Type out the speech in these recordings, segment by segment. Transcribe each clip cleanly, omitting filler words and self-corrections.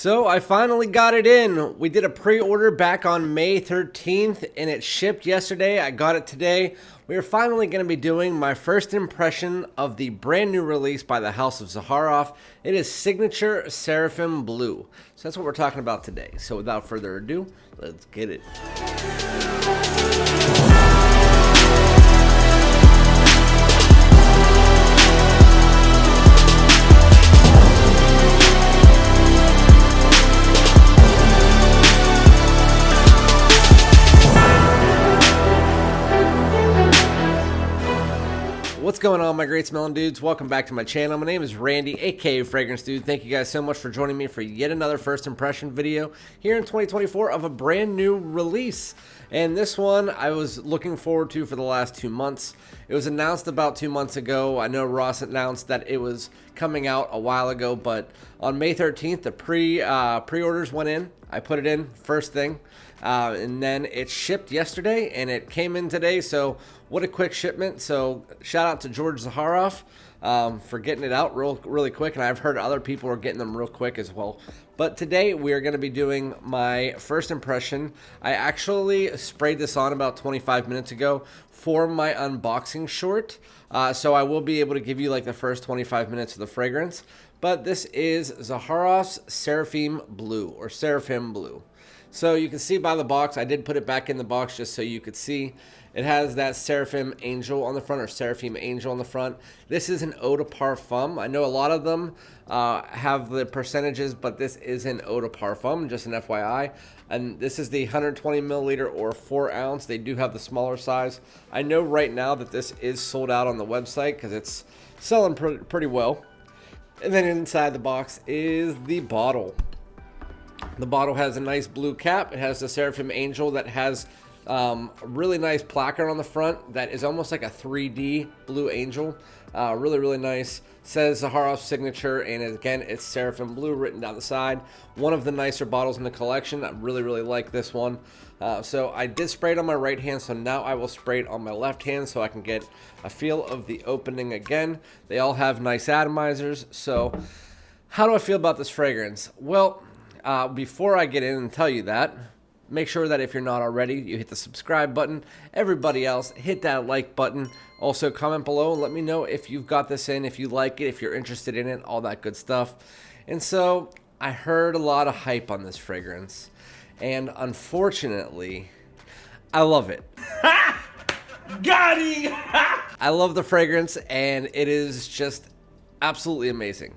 So I finally got it in. We did a pre-order back on May 13th and it shipped yesterday. I got it today. We are finally going to be doing my first impression of the brand new release by the House of Zaharoff. It is Signature Seraphim Blue. So that's what we're talking about today. So without further ado, let's get it. What's going on, my great smelling dudes? Welcome back to my channel. My name is Randy, aka FragranceDoud. Thank you guys so much for joining me for yet another first impression video here in 2024 of a brand new release. And this one I was looking forward to for the last 2 months. It was announced about 2 months ago. I know Ross announced that it was coming out a while ago, but on May 13th, the pre-orders went in. I put it in first thing. And then it shipped yesterday and it came in today. So what a quick shipment. So shout out to George Zaharoff for getting it out really quick. And I've heard other people are getting them real quick as well. But today we are going to be doing my first impression. I actually sprayed this on about 25 minutes ago for my unboxing short. So I will be able to give you like the first 25 minutes of the fragrance. But this is Zaharoff's Seraphim Blue or Seraphim Blue. So you can see by the box, I did put it back in the box just so you could see. It has that Seraphim Angel on the front, or Seraphim Angel on the front. This is an eau de parfum. I know a lot of them have the percentages, but this is an eau de parfum, just an FYI. And this is the 120 milliliter or 4 ounce. They do have the smaller size. I know right now that this is sold out on the website because it's selling pretty well. And then inside the box is the bottle. The bottle has a nice blue cap. It has the Seraphim Angel that has a really nice placard on the front that is almost like a 3D blue angel. Really nice. Says Zaharoff signature, and again, it's Seraphim Blue written down the side. One of the nicer bottles in the collection. I really like this one. So I did spray it on my right hand, so now I will spray it on my left hand so I can get a feel of the opening again. They all have nice atomizers. So how do I feel about this fragrance? Well, before I get in and tell you that, make sure that if you're not already, you hit the subscribe button. Everybody else, hit that like button. Also, comment below and let me know if you've got this in, if you like it, if you're interested in it, all that good stuff. And so, I heard a lot of hype on this fragrance. And unfortunately, I love it. Got him! I love the fragrance, and it is just absolutely amazing.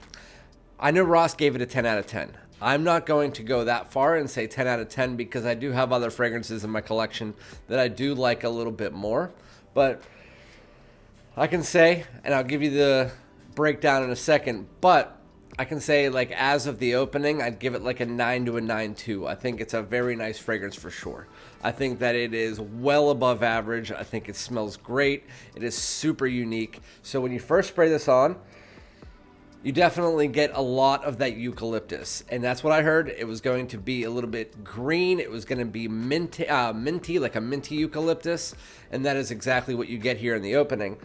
I know Ross gave it a 10 out of 10. I'm not going to go that far and say 10 out of 10 because I do have other fragrances in my collection that I do like a little bit more. But I can say, and I'll give you the breakdown in a second, but I can say like as of the opening, I'd give it like a 9 to a 9.2. I think it's a very nice fragrance for sure. I think that it is well above average. I think it smells great. It is super unique. So when you first spray this on, you definitely get a lot of that eucalyptus, and that's what I heard. It was going to be a little bit green. It was going to be minty, like a minty eucalyptus, and that is exactly what you get here in the opening.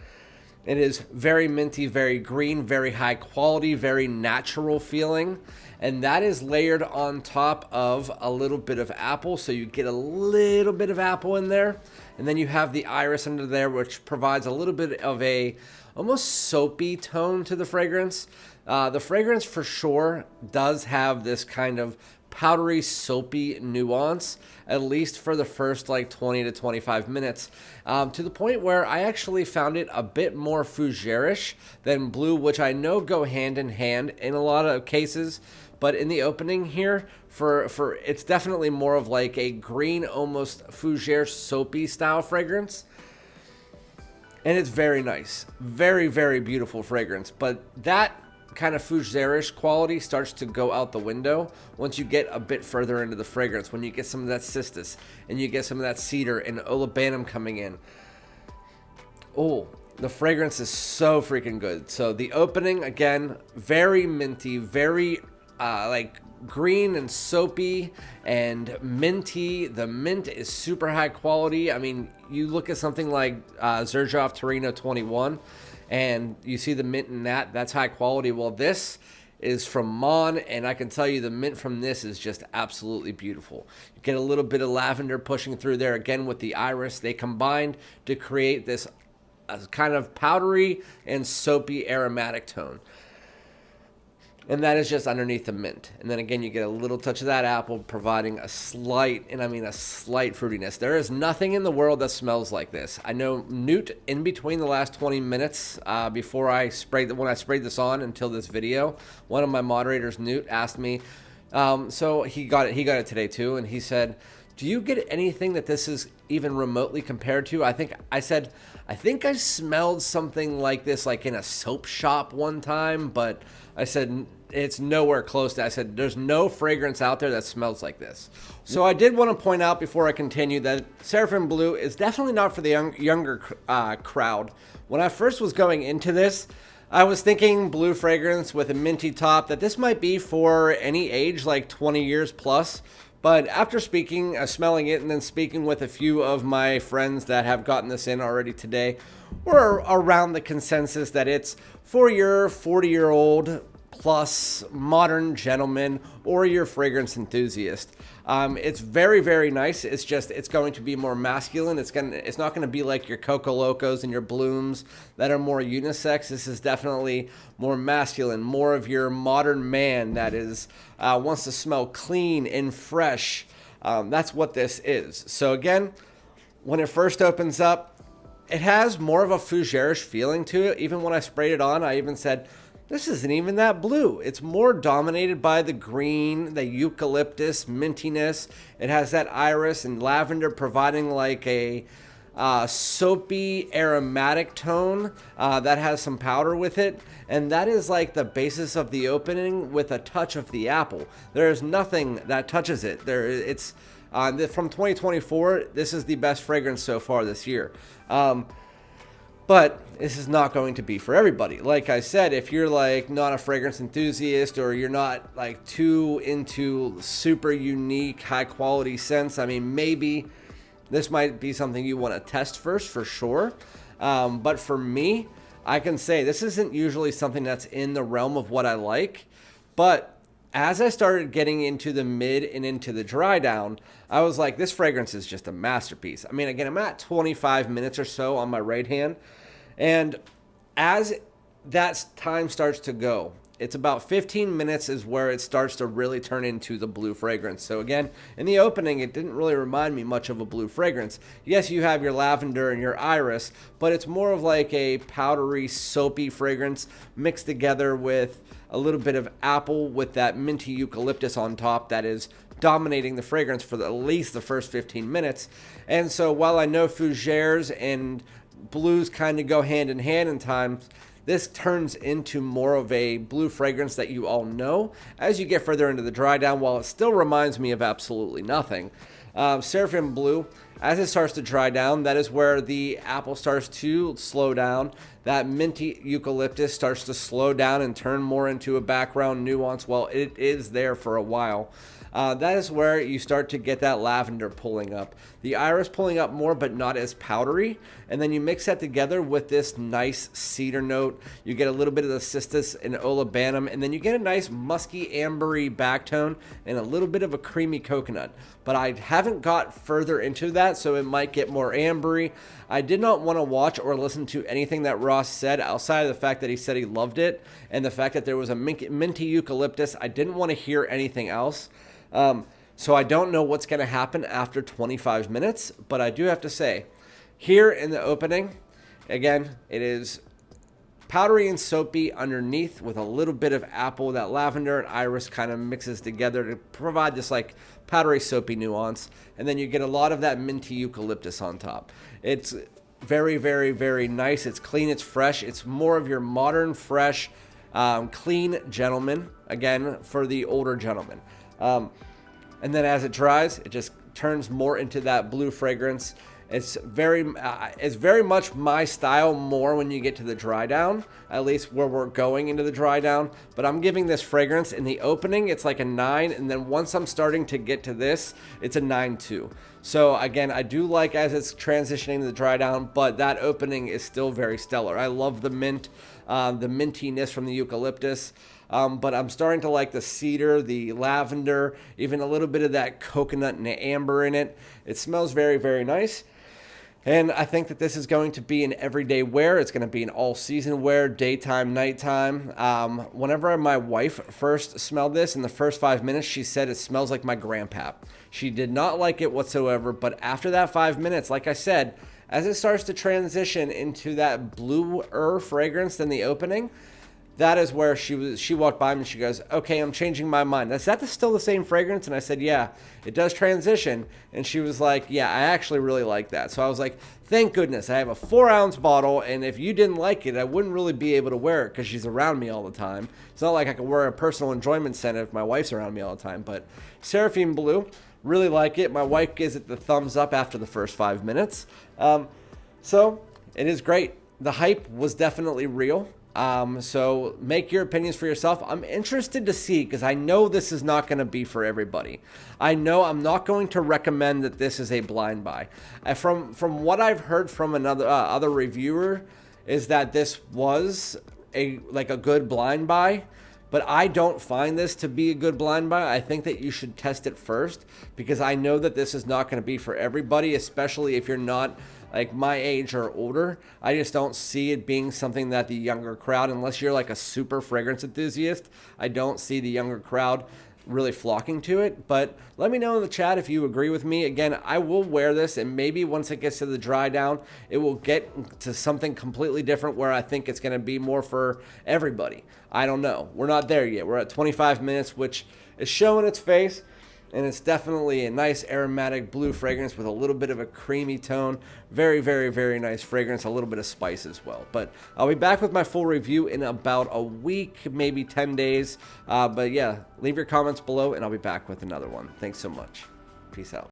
It is very minty, very green, very high quality, very natural feeling, and that is layered on top of a little bit of apple, so you get a little bit of apple in there, and then you have the iris under there, which provides a little bit of a almost soapy tone to the fragrance. The fragrance for sure does have this kind of powdery, soapy nuance, at least for the first like 20 to 25 minutes, to the point where I actually found it a bit more fougere-ish than blue, which I know go hand in hand in a lot of cases. But in the opening here, for it's definitely more of like a green, almost fougere, soapy style fragrance. And it's very nice. Very beautiful fragrance. But that kind of fougere-ish quality starts to go out the window once you get a bit further into the fragrance. When you get some of that cistus and you get some of that cedar and olibanum coming in. Oh, the fragrance is so freaking good. So the opening, again, very minty, very like green and soapy and minty. The mint is super high quality. I mean, you look at something like Zaharoff Torino 21 and you see the mint in that, that's high quality. Well, this is from Mon, and I can tell you the mint from this is just absolutely beautiful. You get a little bit of lavender pushing through there again with the iris. They combined to create this kind of powdery and soapy aromatic tone. And that is just underneath the mint. And then again, you get a little touch of that apple, providing a slight, and I mean a slight fruitiness. There is nothing in the world that smells like this. I know Newt, in between the last 20 minutes before when I sprayed this on until this video, one of my moderators, Newt, asked me, so he got it today too, and he said, do you get anything that this is even remotely compared to? I think I smelled something like this like in a soap shop one time, but I said it's nowhere close to that. I said there's no fragrance out there that smells like this. So I did want to point out before I continue that Seraphim Blue is definitely not for the younger crowd. When I first was going into this, I was thinking blue fragrance with a minty top, that this might be for any age, like 20 years plus. But after smelling it, and then speaking with a few of my friends that have gotten this in already today, we're around the consensus that it's for your 40-year-old plus modern gentleman or your fragrance enthusiast. It's very, very nice. It's going to be more masculine. It's not going to be like your Coco Locos and your Blooms that are more unisex. This is definitely more masculine, more of your modern man that is wants to smell clean and fresh. That's what this is. So again, when it first opens up, it has more of a fougere-ish feeling to it. Even when I sprayed it on, I even said, this isn't even that blue. It's more dominated by the green, the eucalyptus, mintiness. It has that iris and lavender providing like a soapy aromatic tone that has some powder with it. And that is like the basis of the opening with a touch of the apple. There is nothing that touches it. It's from 2024, this is the best fragrance so far this year. But this is not going to be for everybody. Like I said, if you're like not a fragrance enthusiast or you're not like too into super unique, high quality scents, I mean, maybe this might be something you want to test first for sure. But for me, I can say this isn't usually something that's in the realm of what I like. But as I started getting into the mid and into the dry down, I was like, this fragrance is just a masterpiece. I mean, again, I'm at 25 minutes or so on my right hand. And as that time starts to go, it's about 15 minutes is where it starts to really turn into the blue fragrance. So again, in the opening, it didn't really remind me much of a blue fragrance. Yes, you have your lavender and your iris, but it's more of like a powdery, soapy fragrance mixed together with a little bit of apple with that minty eucalyptus on top that is dominating the fragrance for at least the first 15 minutes. And so while I know fougères and blues kind of go hand in hand in times, this turns into more of a blue fragrance that you all know as you get further into the dry down, while it still reminds me of absolutely nothing. Seraphim Blue, as it starts to dry down, that is where the apple starts to slow down. That minty eucalyptus starts to slow down and turn more into a background nuance while it is there for a while. That is where you start to get that lavender pulling up. The iris pulling up more, but not as powdery. And then you mix that together with this nice cedar note. You get a little bit of the cistus and olibanum, and then you get a nice musky, ambery backtone and a little bit of a creamy coconut. But I haven't got further into that, so it might get more ambery. I did not want to watch or listen to anything that Ross said outside of the fact that he said he loved it and the fact that there was a minty eucalyptus. I didn't want to hear anything else. So I don't know what's going to happen after 25 minutes, but I do have to say, here in the opening, again, it is powdery and soapy underneath with a little bit of apple. That lavender and iris kind of mixes together to provide this like powdery soapy nuance. And then you get a lot of that minty eucalyptus on top. It's very, very, very nice. It's clean. It's fresh. It's more of your modern, fresh, clean gentleman. Again, for the older gentleman. And then as it dries, it just turns more into that blue fragrance. It's very much my style more when you get to the dry down, at least where we're going into the dry down. But I'm giving this fragrance in the opening, it's like a 9. And then once I'm starting to get to this, it's a 9.2. So again, I do like as it's transitioning to the dry down, but that opening is still very stellar. I love the mint, the mintiness from the eucalyptus. but I'm starting to like the cedar, the lavender, even a little bit of that coconut and amber in it. It smells very, very nice. And I think that this is going to be an everyday wear. It's going to be an all-season wear, daytime, nighttime. Whenever my wife first smelled this, in the first 5 minutes, she said it smells like my grandpa. She did not like it whatsoever, but after that 5 minutes, like I said, as it starts to transition into that bluer fragrance than the opening, that is where she walked by me and she goes, okay, I'm changing my mind. Is that still the same fragrance? And I said, yeah, it does transition. And she was like, yeah, I actually really like that. So I was like, thank goodness. I have a 4-ounce bottle, and if you didn't like it, I wouldn't really be able to wear it because she's around me all the time. It's not like I could wear a personal enjoyment scent if my wife's around me all the time. But Seraphim Blue, really like it. My wife gives it the thumbs up after the first 5 minutes. So it is great. The hype was definitely real. So make your opinions for yourself. I'm interested to see, because I know this is not going to be for everybody. I know I'm not going to recommend that this is a blind buy. From what I've heard from another other reviewer, is that this was a good blind buy. But I don't find this to be a good blind buy. I think that you should test it first, because I know that this is not going to be for everybody, especially if you're not like my age or older. I just don't see it being something that the younger crowd, unless you're like a super fragrance enthusiast, I don't see the younger crowd really flocking to it. But let me know in the chat if you agree with me. Again, I will wear this, and maybe once it gets to the dry down, it will get to something completely different where I think it's going to be more for everybody. I don't know. We're not there yet. We're at 25 minutes, which is showing its face. And it's definitely a nice aromatic blue fragrance with a little bit of a creamy tone. Very, very, very nice fragrance. A little bit of spice as well. But I'll be back with my full review in about a week, maybe 10 days. But yeah, leave your comments below, and I'll be back with another one. Thanks so much. Peace out.